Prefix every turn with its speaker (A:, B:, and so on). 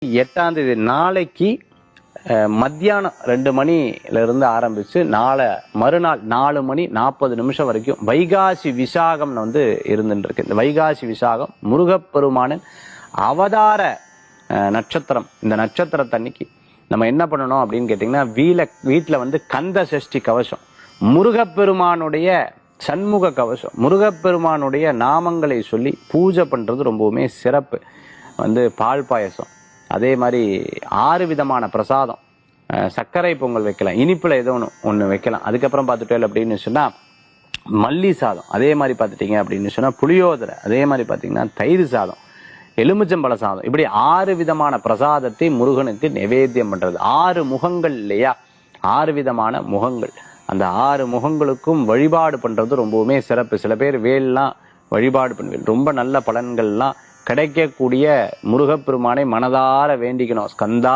A: 8ஆம் தேதி நாளைக்கு மத்தியானம் 2 மணில ஆரம்பிச்சு மறுநாள் 4:40 வரைக்கும் வைகாசி விசாகம்னு இருந்துட்டு இருக்கு. இந்த வைகாசி விசாகம் முருகப்பெருமானின் அவதார நட்சத்திரம். இந்த நட்சத்திரத்தன்னைக்கு நம்ம என்ன பண்ணணும் அப்படின்னு கேட்டீங்கன்னா, வீட்டுல கந்த சஷ்டி கவசம், முருகப்பெருமானுடைய சண்முக கவசம், முருகப்பெருமானுடைய நாமங்களை சொல்லி பூஜை பண்றது ரொம்பவுமே சிறப்பு. பால் பாயசம், அதே மாதிரி 6 விதமான பிரசாதம், சர்க்கரை பொங்கல் வைக்கலாம், இனிப்புல ஏதோ ஒண்ணு வைக்கலாம். அதுக்கப்புறம் பார்த்துட்டேன் அப்படின்னு சொன்னா மல்லி சாதம், அதே மாதிரி பார்த்துட்டீங்க அப்படின்னு சொன்னா புளியோதரை, அதே மாதிரி பார்த்தீங்கன்னா தயிர் சாதம், எலுமிச்சம்பழ சாதம், இப்படி 6 விதமான பிரசாதத்தை முருகனுக்கு நிவேத்தியம் பண்றது. 6 முகங்கள் இல்லையா, 6 விதமான முகங்கள். அந்த 6 முகங்களுக்கும் வழிபாடு பண்றது ரொம்பவுமே சிறப்பு. சில பேர் வேல்லாம் வழிபாடு பண்ணுவேன், ரொம்ப நல்ல பலன்கள்லாம் கிடைக்கக்கூடிய முருகப்பெருமானை மனதார வேண்டிக்கணும். ஸ்கந்தா